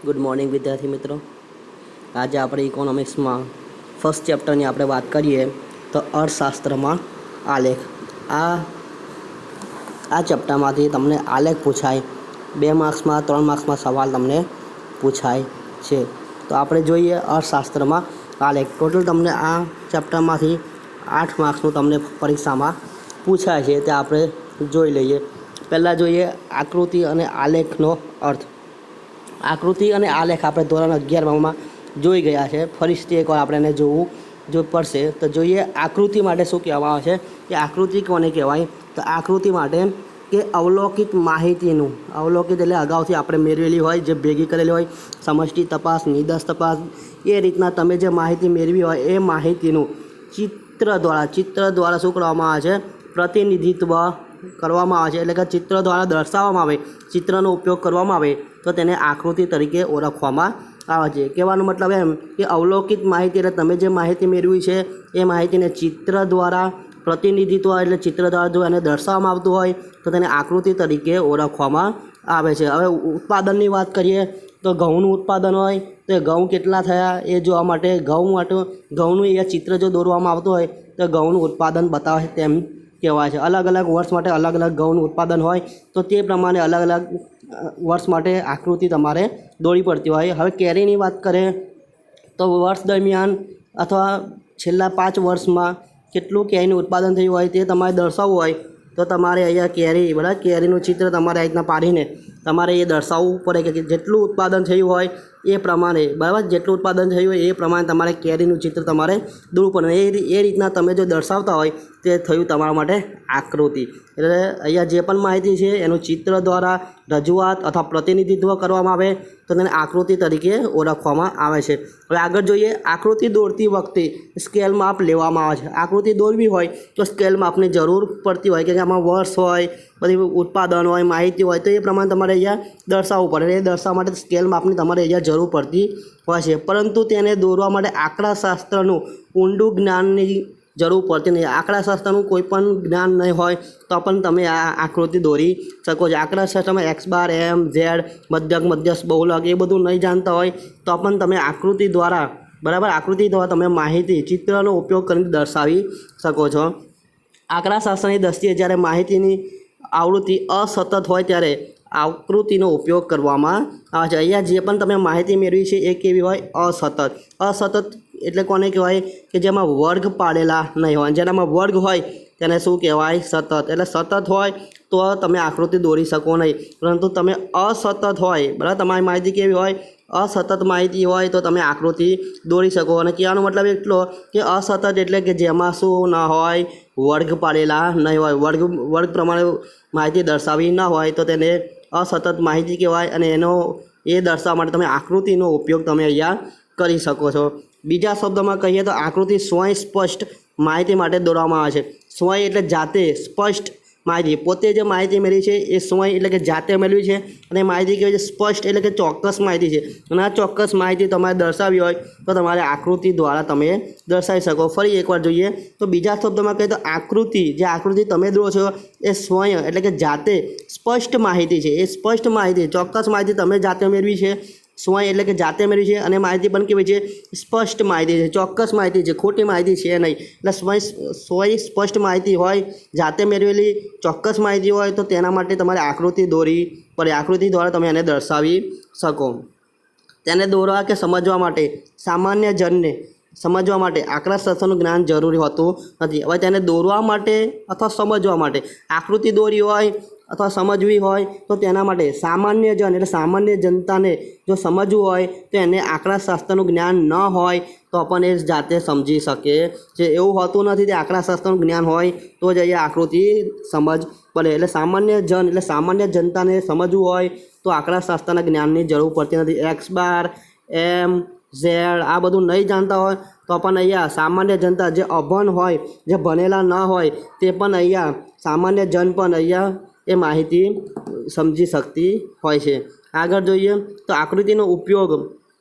Good morning વિદ્યાર્થી મિત્રો। આજે આપણે ઇકોનોમિક્સમાં ફર્સ્ટ ચેપ્ટરની આપણે વાત કરીએ તો અર્થશાસ્ત્રમાં આલેખ। આ આ ચેપ્ટરમાંથી તમને આલેખ પૂછાય, 2 માર્ક્સમાં 3 માર્ક્સમાં સવાલ તમને પૂછાય છે। તો આપણે જોઈએ અર્થશાસ્ત્રમાં આલેખ। ટોટલ તમને આ ચેપ્ટરમાંથી 8 માર્ક્સનું તમને પરીક્ષામાં પૂછાય છે, તે આપણે જોઈ લઈએ। પહેલાં જોઈએ આકૃતિ અને આલેખનો અર્થ। આકૃતિ અને આલેખ આપણે ધોરણ 11માં જોઈ ગયા છે, ફરીથી એકવાર આપણે એને જોવું પડશે। તો જોઈએ આકૃતિ માટે શું કહેવામાં આવે છે કે આકૃતિ કોને કહેવાય? તો આકૃતિ માટે કે અવલોકિત માહિતીનું, અવલોકિત એટલે અગાઉથી આપણે મેળવેલી હોય, જે ભેગી કરેલી હોય, સમષ્ટિ તપાસ, નિદર્શ તપાસ, એ રીતના તમે જે માહિતી મેળવી હોય એ માહિતીનું ચિત્ર દ્વારા શું કરવામાં આવે છે? પ્રતિનિધિત્વ કરવામાં આવે છે। એટલે કે ચિત્ર દ્વારા દર્શાવવામાં આવે, ચિત્રનો ઉપયોગ કરવામાં આવે તો તેને આકૃતિ તરીકે ઓળખવામાં આવે છે। કહેવાનો મતલબ એમ કે અવલોકિત માહિતી એટલે તમે જે માહિતી મેળવી છે એ માહિતીને ચિત્ર દ્વારા પ્રતિનિધિત્વ એટલે ચિત્ર દ્વારા જો એને દર્શાવવામાં આવતું હોય તો તેને આકૃતિ તરીકે ઓળખવામાં આવે છે। હવે ઉત્પાદનની વાત કરીએ તો ઘઉંનું ઉત્પાદન હોય તો એ ઘઉં કેટલા થયા એ જોવા માટે ઘઉંનું એ ચિત્ર જો દોરવામાં આવતું હોય તો ઘઉંનું ઉત્પાદન બતાવે તેમ કહેવાય છે। અલગ અલગ વર્ષ માટે અલગ અલગ ઘઉંનું ઉત્પાદન હોય તો તે પ્રમાણે અલગ અલગ વર્ષ માટે આકૃતિ તમારે દોરવી પડતી હોય। હવે કેરીની વાત કરીએ તો વર્ષ દરમિયાન અથવા છેલ્લા 5 વર્ષમાં કેટલું કેરીનું ઉત્પાદન થયું હોય તે તમારે દર્શાવવું હોય તો તમારે અહીંયા કેરી, બરાબર, કેરીનું ચિત્ર તમારે આ રીતના પાડીને તમારે એ દર્શાવવું પડે કે જેટલું ઉત્પાદન થયું હોય એ પ્રમાણે, બરાબર, જેટલું ઉત્પાદન થયું હોય એ પ્રમાણે તમારે કેરીનું ચિત્ર તમારે દોરવું પડે। એ રીતના તમે જો દર્શાવતા હોય તે થયું તમારા માટે આકૃતિ। એટલે અહીંયા જે પણ માહિતી છે એનું ચિત્ર દ્વારા રજૂઆત અથવા પ્રતિનિધિત્વ કરવામાં આવે તો તેને આકૃતિ તરીકે ઓળખવામાં આવે છે। હવે આગળ જોઈએ આકૃતિ દોરતી વખતે સ્કેલ માપ લેવામાં આવે છે। આકૃતિ દોરવી હોય તો સ્કેલ માપની જરૂર પડતી હોય, કે આમાં વર્ષ હોય, બધી ઉત્પાદન હોય, માહિતી હોય, તો એ પ્રમાણે તમારે અહીંયા દર્શાવવું પડે। એ દર્શાવવા માટે સ્કેલ માપની તમારે અહીંયા જરૂર પડતી હોય છે, પરંતુ તેને દોરવા માટે આંકડાશાસ્ત્રનું ઊંડું જ્ઞાનની જરૂર પડતી નહીં। આંકડાશાસ્ત્રનું કોઈ પણ જ્ઞાન નહીં હોય તો પણ તમે આ આકૃતિ દોરી શકો છો। આંકડાશાસ્ત્રમાં એક્સ બાર, એમ, ઝેડ, મધ્યક, મધ્યસ્થ, બહુલક એ બધું નહીં જાણતા હોય તો પણ તમે આકૃતિ દ્વારા, બરાબર, આકૃતિ દ્વારા તમે માહિતી ચિત્રનો ઉપયોગ કરીને દર્શાવી શકો છો। આંકડાશાસ્ત્રની દ્રષ્ટિએ જ્યારે માહિતીની આવૃત્તિ અસતત હોય ત્યારે આકૃતિનો ઉપયોગ કરવામાં આવે છે। અહીંયા જે પણ તમે માહિતી મેળવી છે એ કેવી હોય? અસતત એટલે કોને કહેવાય? કે જેમાં વર્ગ પાડેલા નહીં હોય, જેનામાં વર્ગ હોય તેને શું કહેવાય? સતત। એટલે સતત હોય તો તમે આકૃતિ દોરી શકો નહીં, પરંતુ તમે અસતત હોય, બરાબર, તમારી માહિતી કેવી હોય? અસતત માહિતી હોય તો તમે આકૃતિ દોરી શકો। અને કહેવાનો મતલબ એટલો કે અસતત એટલે કે જેમાં શું ન હોય? વર્ગ પાડેલા નહીં હોય, વર્ગ પ્રમાણે માહિતી દર્શાવી ન હોય તો તેને અસતત માહિતી કહેવાય। અને એ દર્શાવવા માટે તમે આકૃતિનો ઉપયોગ તમે અહીંયા કરી શકો છો। બીજા શબ્દોમાં કહીએ તો આકૃતિ સ્વયં માહિતી માટે દોરવામાં આવે છે। સ્વયં એટલે જાતે, સ્પષ્ટ માહિતી, પોતે જે માહિતી મેળવી છે એ સ્વયં એટલે કે જાતે મેળવી છે, અને માહિતી કેવી છે? સ્પષ્ટ એટલે કે ચોક્કસ માહિતી છે, અને આ ચોક્કસ માહિતી તમારે દર્શાવી હોય તો તમારે આકૃતિ દ્વારા તમે દર્શાવી શકો। ફરી એકવાર જોઈએ તો બીજા શબ્દોમાં કહીએ તો આકૃતિ, જે આકૃતિ તમે દોરો છો એ સ્વયં એટલે કે જાતે સ્પષ્ટ માહિતી છે। એ સ્પષ્ટ માહિતી, ચોક્કસ માહિતી તમે જાતે મેળવી છે, સ્વયં એટલે કે જાતે મેળવી છે, અને માહિતી પણ કેવી છે? સ્પષ્ટ માહિતી છે, ચોક્કસ માહિતી છે, ખોટી માહિતી છે નહીં। એટલે સ્વયં સ્પષ્ટ માહિતી હોય, જાતે મેળવેલી ચોક્કસ માહિતી હોય તો તેના માટે તમારે આકૃતિ દોરવી પડે। આકૃતિ દ્વારા તમે એને દર્શાવી શકો। તેને દોરવા કે સમજવા માટે સામાન્ય જનને સમજવા માટે આંકડાશાસ્ત્રનું જ્ઞાન જરૂરી હોતું નથી। હવે તેને દોરવા માટે અથવા સમજવા માટે આકૃતિ દોરી હોય અથવા સમજવી હોય તો તેના માટે સામાન્ય જન એટલે સામાન્ય જનતાને જો સમજવું હોય તો એને આંકડાશાસ્ત્રનું જ્ઞાન ન હોય તો પણ એ જાતે સમજી શકે છે। એવું હોતું નથી કે આંકડાશાસ્ત્રનું જ્ઞાન હોય તો જ અહીંયા આકૃતિ સમજ પડે। એટલે સામાન્ય જન એટલે સામાન્ય જનતાને સમજવું હોય તો આંકડાશાસ્ત્રના જ્ઞાનની જરૂર પડતી નથી। એક્સ બાર, એમ, ઝેડ આ બધું નહીં જાણતા હોય તો પણ અહીંયા સામાન્ય જનતા જે અભણ હોય, જે ભણેલા ન હોય તે પણ અહીંયા સામાન્ય જન પણ અહીંયા એ માહિતી સમજી શકતી હોય છે। આગળ જોઈએ તો આકૃતિનો ઉપયોગ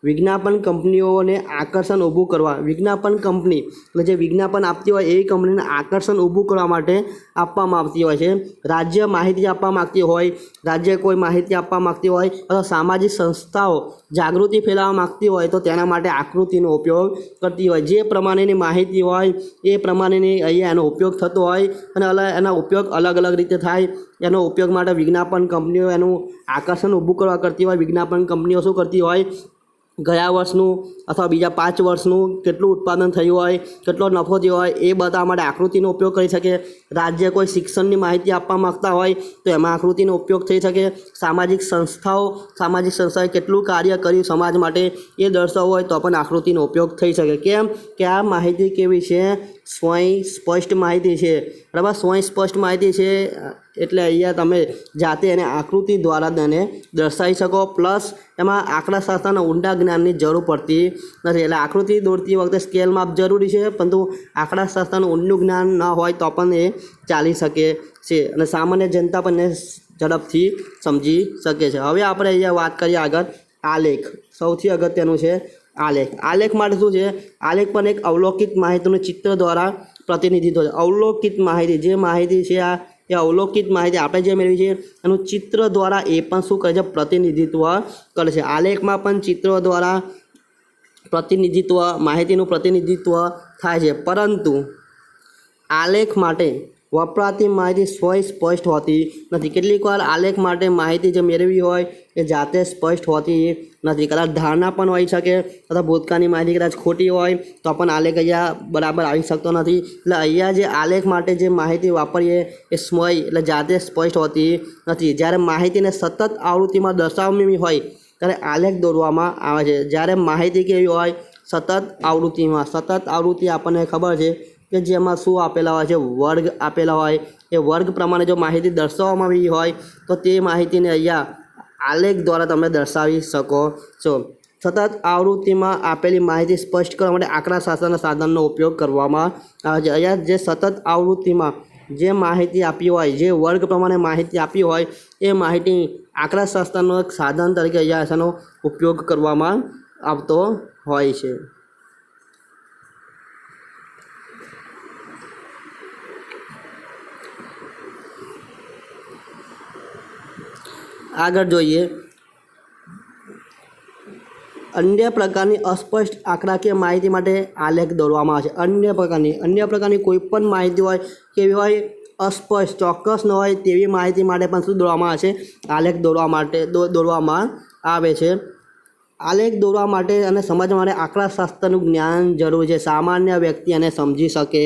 વિજ્ઞાપન કંપનીઓને આકર્ષણ ઊભું કરવા, વિજ્ઞાપન કંપની એટલે જે વિજ્ઞાપન આપતી હોય એ કંપનીને આકર્ષણ ઊભું કરવા માટે આપવામાં આવતી હોય છે. રાજ્ય માહિતી આપવા માગતી હોય, રાજ્ય કોઈ માહિતી આપવા માગતી હોય અથવા સામાજિક સંસ્થાઓ જાગૃતિ ફેલાવવા માગતી હોય તો તેના માટે આકૃતિનો ઉપયોગ કરતી હોય. જે પ્રમાણેની માહિતી હોય એ પ્રમાણેની અહીંયા એનો ઉપયોગ થતો હોય અને એના ઉપયોગ અલગ અલગ રીતે થાય. એનો ઉપયોગ માટે વિજ્ઞાપન કંપનીઓ એનું આકર્ષણ ઊભું કરવા કરતી હોય. વિજ્ઞાપન કંપનીઓ શું કરતી હોય, ગયા વર્ષનું અથવા બીજા 5 વર્ષનું કેટલું ઉત્પાદન થયું હોય, કેટલો નફો થયો હોય એ બતાવવા માટે આકૃતિનો ઉપયોગ કરી શકે. રાજ્ય કોઈ શિક્ષણની માહિતી આપવા માગતા હોય તો એમાં આકૃતિનો ઉપયોગ થઈ શકે. સામાજિક સંસ્થાઓએ કેટલું કાર્ય કર્યું સમાજ માટે એ દર્શાવવું હોય તો પણ આકૃતિનો ઉપયોગ થઈ શકે. કેમ કે આ માહિતી કેવી છે, સ્પષ્ટ માહિતી છે, બરાબર. સ્પષ્ટ માહિતી છે એટલે અહીંયા તમે જાતે એને આકૃતિ દ્વારા તેને દર્શાવી શકો. પ્લસ એમાં આંકડાશાસ્ત્રના ઊંડા જ્ઞાનની જરૂર પડતી નથી. એટલે આકૃતિ દોરતી વખતે સ્કેલ માપ જરૂરી છે, પરંતુ આંકડાશાસ્ત્રનું ઊંડું જ્ઞાન ન હોય તો પણ એ ચાલી શકે છે અને સામાન્ય જનતા પણ એને ઝડપથી સમજી શકે છે. હવે આપણે અહીંયા વાત કરીએ આગળ આલેખ. સૌથી અગત્યનું છે આલેખ. આલેખ માટે શું છે, આલેખ પણ એક અવલોકિત માહિતીનું ચિત્ર દ્વારા પ્રતિનિધિત્વ છે. અવલોકિત માહિતી, જે માહિતી છે એ અવલોકિત માહિતી આપણે જે મેળવી છે એનું ચિત્ર દ્વારા એ પણ શું કરે છે, પ્રતિનિધિત્વ કરે છે. આલેખમાં પણ ચિત્રો દ્વારા માહિતીનું પ્રતિનિધિત્વ થાય છે, પરંતુ આલેખ માટે વપરાતી માહિતી સ્પષ્ટ હોતી નથી. કેટલીક વાર આલેખ માટે માહિતી જે મેળવી હોય એ જાતે સ્પષ્ટ હોતી નથી. કદાચ ધારણા પણ હોઈ શકે અથવા ભૂતકાળની માહિતી કદાચ ખોટી હોય તો પણ આલેખ અહીંયા બરાબર આવી શકતો નથી. એટલે અહીંયા જે આલેખ માટે જે માહિતી વાપરીએ એ એટલે જાતે સ્પષ્ટ હોતી નથી. જ્યારે માહિતીને સતત આવૃત્તિમાં દર્શાવવી હોય ત્યારે આલેખ દોરવામાં આવે છે. જ્યારે માહિતી કેવી હોય, સતત આવૃત્તિ આપણને ખબર છે કે જેમાં શું આપેલા હોય છે, વર્ગ આપેલા હોય, એ વર્ગ પ્રમાણે જો માહિતી દર્શાવવામાં આવી હોય તો તે માહિતીને અહીંયા આલેખ દ્વારા તમે દર્શાવી શકો છો. સતત આવૃત્તિમાં આપેલી માહિતી સ્પષ્ટ કરવા માટે આંકડાશાસ્ત્રના સાધનનો ઉપયોગ કરવામાં આવે છે. અહીંયા જે સતત આવૃત્તિમાં જે માહિતી આપી હોય, જે વર્ગ પ્રમાણે માહિતી આપી હોય એ માહિતી આંકડાશાસ્ત્રનો એક સાધન તરીકે અહીંયા એનો ઉપયોગ કરવામાં આવતો હોય છે. આગળ જોઈએ અન્ય પ્રકારની અસ્પષ્ટ આંકડાકીય માહિતી માટે આલેખ દોરવામાં આવે છે. અન્ય પ્રકારની કોઈ પણ માહિતી હોય કેવી હોય, અસ્પષ્ટ, ચોક્કસ ન હોય તેવી માહિતી માટે પણ શું દોરવામાં આવે છે, આલેખ દોરવામાં આવે છે. આલેખ દોરવા માટે અને સમજવા માટે આંકડાશાસ્ત્રનું જ્ઞાન જરૂરી છે. સામાન્ય વ્યક્તિ એને સમજી શકે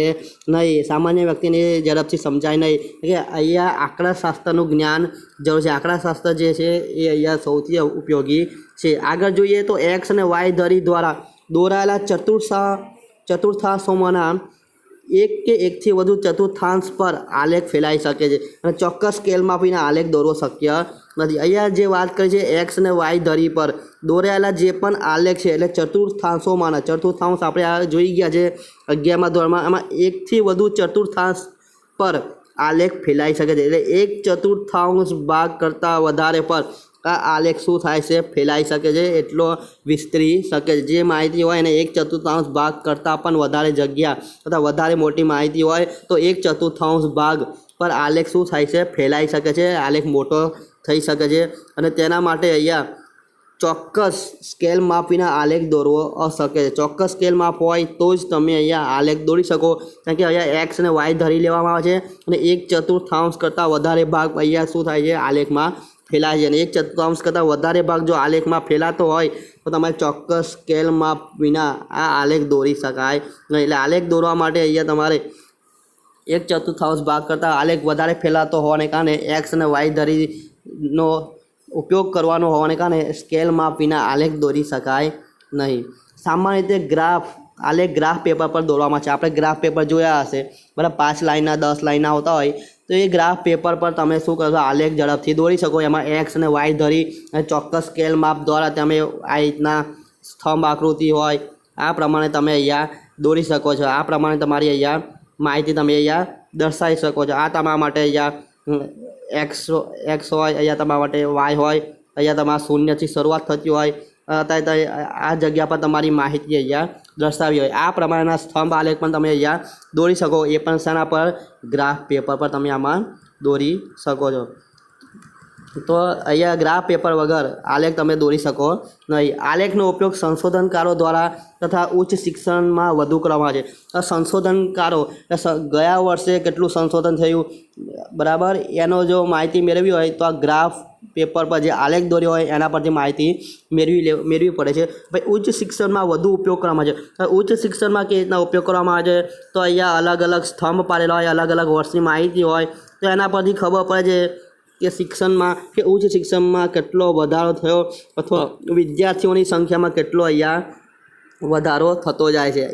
નહીં, સામાન્ય વ્યક્તિને ઝડપથી સમજાય નહીં. કે અહીંયા આંકડાશાસ્ત્રનું જ્ઞાન જરૂર છે. આંકડાશાસ્ત્ર જે છે એ અહીંયા સૌથી ઉપયોગી છે. આગળ જોઈએ તો એક્સ અને વાય ધરી દ્વારા દોરાયેલા ચતુર્થાંશોમાંના એક કે એકથી વધુ ચતુર્થાંશ પર આલેખ ફેલાઈ શકે છે અને ચોક્કસ સ્કેલ માપીને આલેખ દોરવો શક્ય નથી. અહીંયા જે વાત કરી છે એક્સ અને વાય ધરી પર દોરાયેલા જે પણ આલેખ છે એટલે ચતુર્થાંશ આપણે આ જોઈ ગયા છે 11મા ધોરણમાં. એમાં એકથી વધુ ચતુર્થાંશ પર આલેખ ફેલાઈ શકે છે. એટલે 1/4 ભાગ કરતાં વધારે પર આ આલેખ શું થાય છે, ફેલાઈ શકે છે, એટલો વિસ્તરી શકે છે. જે માહિતી હોય એને 1/4 ભાગ કરતાં પણ વધારે જગ્યા અથવા વધારે મોટી માહિતી હોય તો 1/4 ભાગ પર આલેખ શું થાય છે, ફેલાઈ શકે છે, આલેખ મોટો થઈ શકે છે. અને તેના માટે અહીંયા ચોક્કસ સ્કેલ માપ વિના આલેખ દોરવો અશક્ય છે. ચોક્કસ સ્કેલ માપ હોય તો જ તમે અહીંયા આલેખ દોરી શકો. કારણ કે અહીંયા એક્સ અને વાય ધરી લેવામાં આવે છે અને 1/4 કરતાં વધારે ભાગ અહીંયા શું થાય છે, આલેખમાં ફેલાય છે. અને 1/4 કરતાં વધારે ભાગ જો આલેખમાં ફેલાતો હોય તો તમારે ચોક્કસ સ્કેલ માપ વિના આ આલેખ દોરી શકાય નહીં. એટલે આલેખ દોરવા માટે અહીંયા તમારે 1/4 ભાગ કરતાં આલેખ વધારે ફેલાતો હોવાને કારણે એક્સ અને વાય ધરીનો ઉપયોગ કરવાનો હોવાને કારણે સ્કેલ માપ વિના આલેખ દોરી શકાય નહીં. સામાન્ય રીતે આલેખ ગ્રાફ પેપર પર દોરવામાં છે. આપણે ગ્રાફ પેપર જોયા હશે, બરાબર, 5 લાઇનના 10 લાઇનના હોતા હોય તો એ ગ્રાફ પેપર પર તમે શું કરશો, આલેખ ઝડપથી દોરી શકો. એમાં એક્સ અને વાય ધરી અને ચોક્કસ સ્કેલ માપ દ્વારા તમે આ રીતના સ્તંભ આકૃતિ હોય આ પ્રમાણે તમે અહીંયા દોરી શકો છો. આ પ્રમાણે તમારી અહીંયા માહિતી તમે અહીંયા દર્શાવી શકો છો. આ તમારા માટે અહીંયા એક્સ હોય, અહીંયા તમારા માટે વાય હોય, અહીંયા તમારા શૂન્યથી શરૂઆત થતી હોય આ જગ્યા પર તમારી માહિતી અહીંયા દર્શાવી હોય આ પ્રમાણેના સ્તંભ આલેખ પણ તમે અહીંયા દોરી શકો, એ પણ શાના પર? ગ્રાફ પેપર પર તમે આમાં દોરી શકો છો. તો અહીંયા ગ્રાફ પેપર વગર આલેખ તમે દોરી શકો નહીં. આલેખનો ઉપયોગ સંશોધનકારો દ્વારા તથા ઉચ્ચ શિક્ષણમાં વધુ કરવામાં આવે છે. સંશોધનકારો ગયા વર્ષે કેટલું સંશોધન થયું, બરાબર, એનો જો માહિતી મેળવી હોય તો આ ગ્રાફ પેપર પર જે આલેખ દોર્યો હોય એના પરથી માહિતી મેળવી પડે છે. ભાઈ ઉચ્ચ શિક્ષણમાં વધુ ઉપયોગ કરવામાં આવે છે. ઉચ્ચ શિક્ષણમાં કેવી રીતના ઉપયોગ કરવામાં આવે છે? તો અહીંયા અલગ અલગ સ્તંભ પાડેલા હોય, અલગ અલગ વર્ષની માહિતી હોય, તો એના પરથી ખબર પડે છે કે શિક્ષણમાં કે ઉચ્ચ શિક્ષણમાં કેટલો વધારો થયો અથવા વિદ્યાર્થીઓની સંખ્યામાં કેટલો અહીંયા વધારો થતો જાય છે.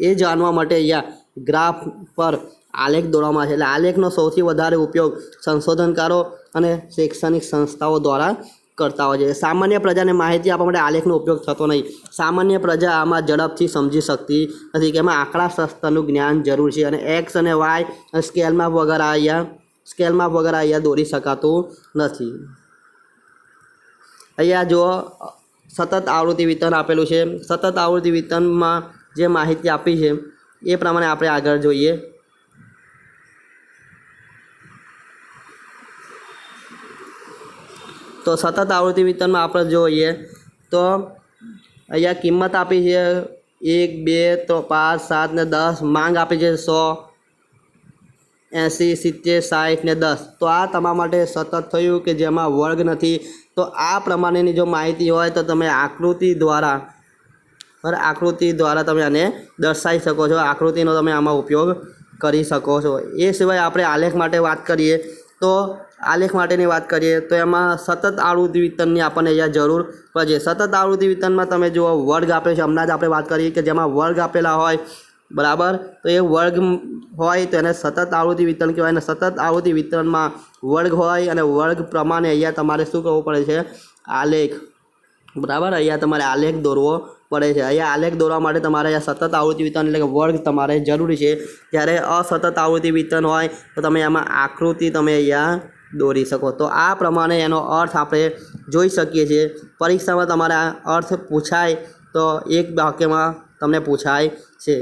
એ જાણવા માટે અહીંયા ગ્રાફ પર આલેખ દોરવામાં આવે છે. એટલે આલેખનો સૌથી વધારે ઉપયોગ સંશોધનકારો અને શૈક્ષણિક સંસ્થાઓ દ્વારા કરતા હોય છે. સામાન્ય પ્રજાને માહિતી આપવા માટે આલેખનો ઉપયોગ થતો નહીં. સામાન્ય પ્રજા આમાં ઝડપથી સમજી શકતી નથી કે એમાં આંકડાશાસ્ત્રનું જ્ઞાન જરૂર છે અને એક્સ અને વાય અને સ્કેલમાપ વગર અહીંયા દોરી શકાતું નથી. અહીંયા જો સતત આવૃત્તિ વિતરણ આપેલું છે. સતત આવૃત્તિ વિતરણમાં જે માહિતી આપી છે એ પ્રમાણે આપણે આગળ જોઈએ. તો સતત આવૃત્તિ વિતરણમાં આપણે જોઈએ તો અહીંયા કિંમત આપી છે 1, 2, 3, 5, 7 ને 10. માંગ આપી છે 100, 80, 70, 60 ને 10. તો આ તમારા માટે સતત થયું કે જેમાં વર્ગ નથી. તો આ પ્રમાણેની જો માહિતી હોય તો તમે આકૃતિ દ્વારા તમે આને દર્શાવી શકો છો. આકૃતિનો તમે આમાં ઉપયોગ કરી શકો છો. એ સિવાય આપણે આલેખ માટે વાત કરીએ તો એમાં સતત આવૃત્તિ વિતરણની આપણને અહીંયા જરૂર પડે. સતત આવૃત્તિ વિતરણમાં તમે જુઓ વર્ગ આપે છે. હમણાં જ આપણે વાત કરી કે જેમાં વર્ગ આપેલા હોય, બરાબર, તો એ વર્ગ હોય તો એને સતત આવૃત્તિ વિતરણ કહેવાય. અને સતત આવૃત્તિ વિતરણમાં વર્ગ હોય અને વર્ગ પ્રમાણે અહીંયા તમારે શું કરવું પડે છે? આલેખ, બરાબર, અહીંયા તમારે આલેખ દોરવો પડે છે. અહીંયા આલેખ દોરવા માટે તમારે અહીંયા સતત આવૃત્તિ વિતરણ એટલે કે વર્ગ તમારે જરૂરી છે. જ્યારે અસતત આવૃત્તિ વિતરણ હોય તો તમે એમાં આકૃતિ તમે અહીંયા દોરી શકો. તો આ પ્રમાણે એનો અર્થ આપણે જોઈ શકીએ છીએ. પરીક્ષામાં તમારે આ અર્થ પૂછાય તો એક વાક્યમાં તમને પૂછાય છે.